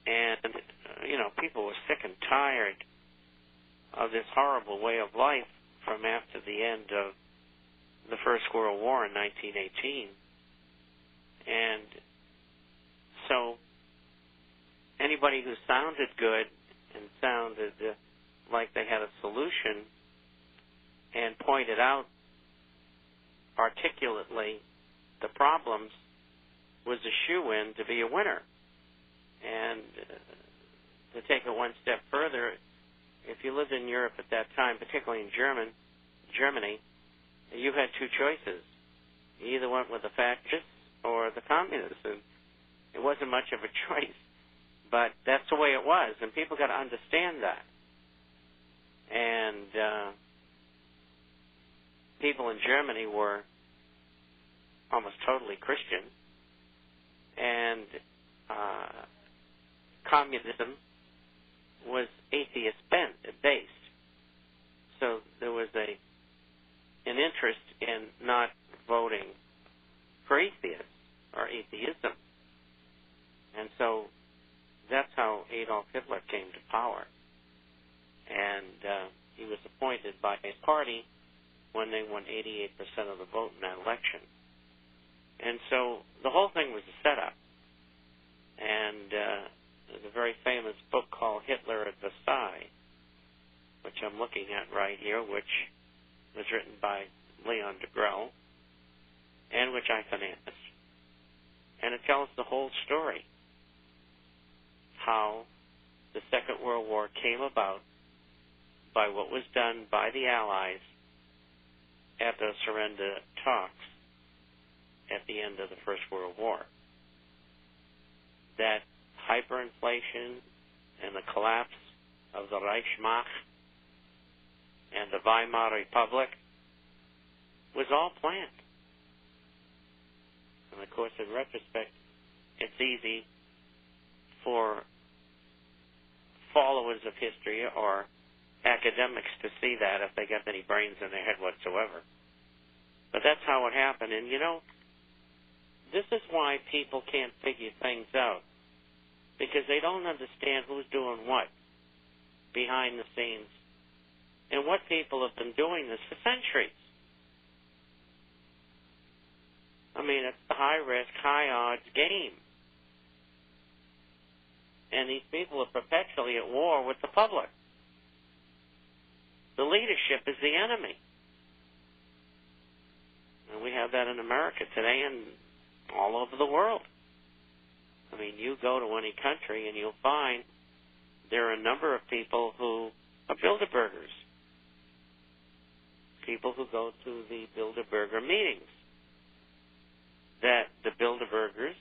And, people were sick and tired of this horrible way of life from after the end of the First World War in 1918. And so anybody who sounded good and sounded like they had a solution and pointed out articulately the problems was a shoo-in to be a winner. And to take it one step further, if you lived in Europe at that time, particularly in Germany, you had two choices. You either went with the fascists or the communists, and it wasn't much of a choice. But that's the way it was, and people got to understand that. And people in Germany were almost totally Christian, and communism was atheist-based. So there was an interest in not voting for atheists or atheism. And so that's how Adolf Hitler came to power. And he was appointed by his party when they won 88% of the vote in that election. And so the whole thing was a setup. And there's a very famous book called Hitler at Versailles, which I'm looking at right here, which was written by Leon Degrelle, and which I financed. And it tells the whole story, how the Second World War came about by what was done by the Allies at the surrender talks at the end of the First World War. That hyperinflation and the collapse of the Reichsmark and the Weimar Republic was all planned. And of course, in retrospect, it's easy for followers of history or academics to see that if they got any brains in their head whatsoever. But that's how it happened. And, this is why people can't figure things out, because they don't understand who's doing what behind the scenes and what people have been doing this for centuries. I mean, it's the high-risk, high-odds game. And these people are perpetually at war with the public. The leadership is the enemy. And we have that in America today and all over the world. I mean, you go to any country and you'll find there are a number of people who are Bilderbergers. People who go to the Bilderberger meetings. That the Bilderbergers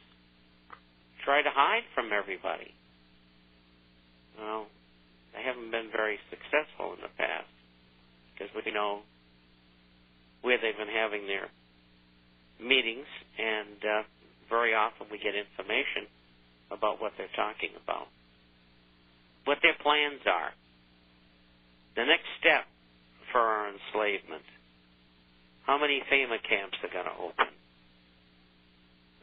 try to hide from everybody. Well, they haven't been very successful in the past, because we know where they've been having their meetings, and very often we get information about what they're talking about, what their plans are, the next step for our enslavement, how many FEMA camps are going to open,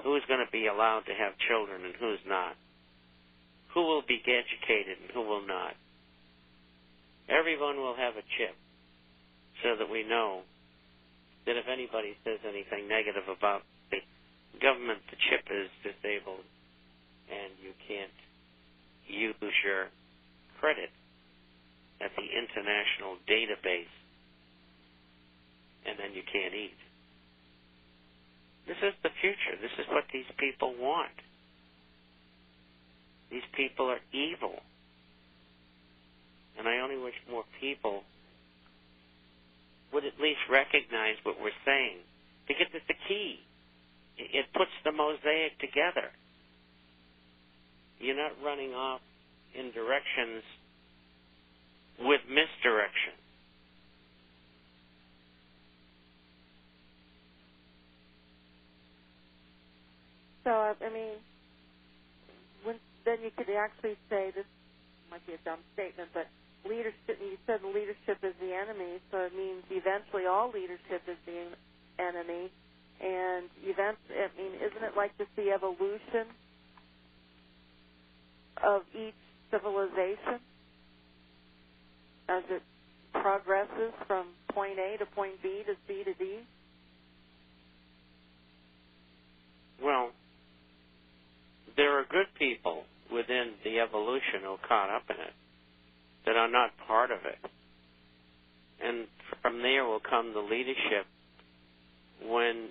who's going to be allowed to have children and who's not, who will be educated and who will not. Everyone will have a chip so that we know that if anybody says anything negative about the government, the chip is disabled and you can't use your credit at the international database, and then you can't eat. This is the future. This is what these people want. These people are evil. And I only wish more people would at least recognize what we're saying, because it's the key. It puts the mosaic together. You're not running off in directions with misdirection. So, I mean, then you could actually say, this might be a dumb statement, but leadership, you said leadership is the enemy, so it means eventually all leadership is the enemy. And isn't it like just the evolution of each civilization as it progresses from point A to point B to C to D? Well, there are good people within the evolution who are caught up in it that are not part of it. And from there will come the leadership when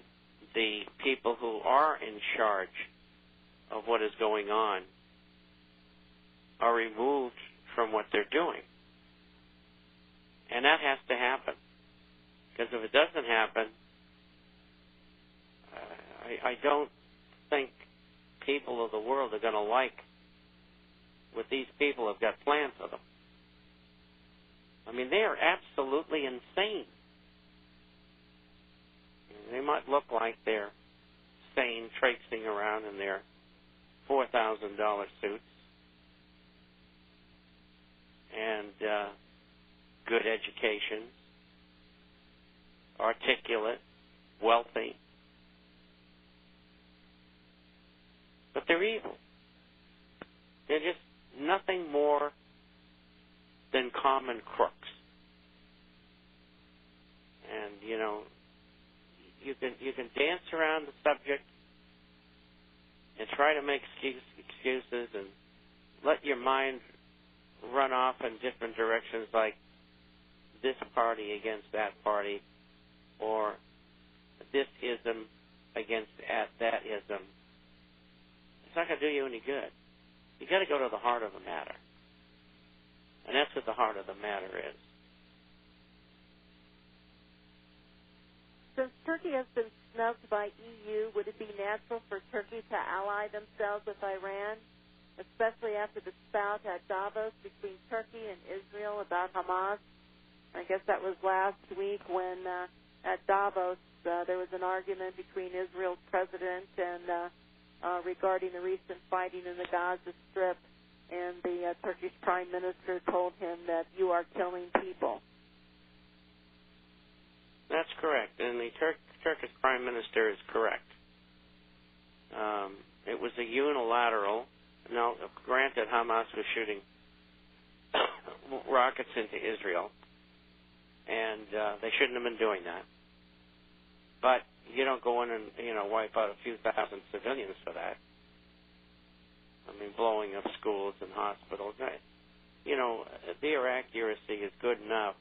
the people who are in charge of what is going on are removed from what they're doing. And that has to happen. Because if it doesn't happen, I don't think people of the world are going to like what these people have got planned for them. I mean, they are absolutely insane. They might look like they're sane, traipsing around in their $4,000 suits and good education, articulate, wealthy. But they're evil. They're just nothing more than common crooks. And, you know, you can dance around the subject and try to make excuses and let your mind run off in different directions, like this party against that party, or this ism against that ism. It's not going to do you any good. You got to go to the heart of the matter, and that's what the heart of the matter is. Since Turkey has been snubbed by EU, would it be natural for Turkey to ally themselves with Iran, especially after the spout at Davos between Turkey and Israel about Hamas? I guess that was last week when at Davos there was an argument between Israel's president and regarding the recent fighting in the Gaza Strip, and the Turkish prime minister told him that you are killing people. That's correct, and the Turkish prime minister is correct. It was a unilateral. Now, granted, Hamas was shooting rockets into Israel, and they shouldn't have been doing that. But you don't go in and, wipe out a few thousand civilians for that. I mean, blowing up schools and hospitals. Their accuracy is good enough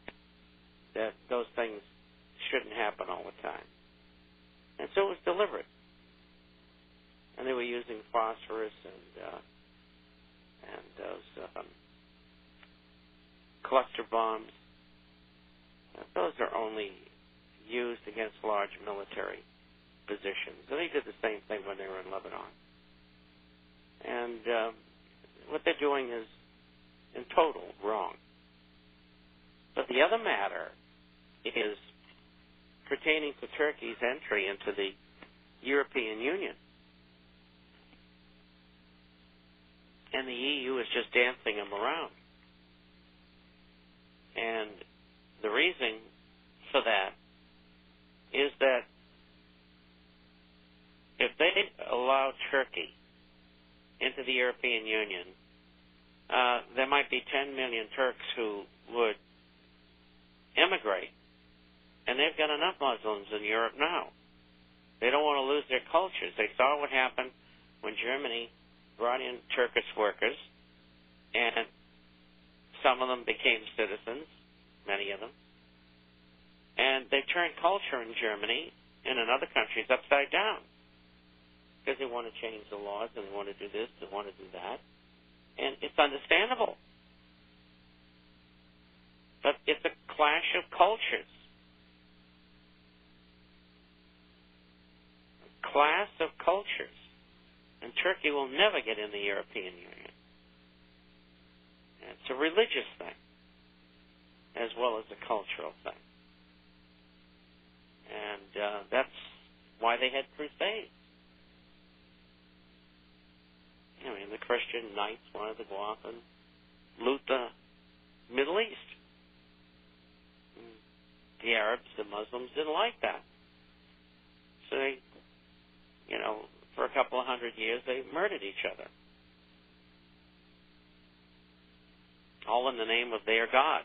that those things shouldn't happen all the time. And so it was deliberate. And they were using phosphorus and those cluster bombs. Those are only used against large military positions. And they did the same thing when they were in Lebanon. And what they're doing is in total wrong. But the other matter is pertaining to Turkey's entry into the European Union. And the EU is just dancing them around. And the reason for that is that if they allow Turkey into the European Union, there might be 10 million Turks who would immigrate. And they've got enough Muslims in Europe now. They don't want to lose their cultures. They saw what happened when Germany brought in Turkish workers, and some of them became citizens, many of them. And they turned culture in Germany and in other countries upside down because they want to change the laws and they want to do this, they want to do that. And it's understandable. But it's a clash of cultures. Class of cultures. And Turkey will never get in the European Union. And it's a religious thing as well as a cultural thing. And that's why they had crusades. I mean, the Christian knights wanted to go off and loot the Middle East. The Arabs, the Muslims didn't like that. So they, for a couple of hundred years, they murdered each other. all in the name of their God.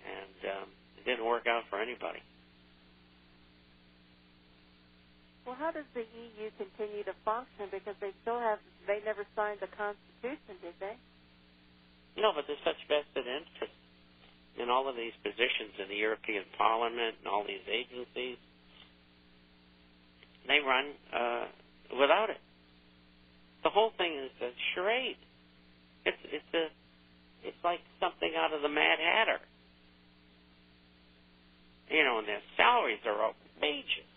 And it didn't work out for anybody. Well, how does the EU continue to function? Because they never signed the Constitution, did they? No, but there's such vested interest in all of these positions in the European Parliament and all these agencies. They run without it. The whole thing is a charade. It's like something out of the Mad Hatter. You know, and their salaries are outrageous.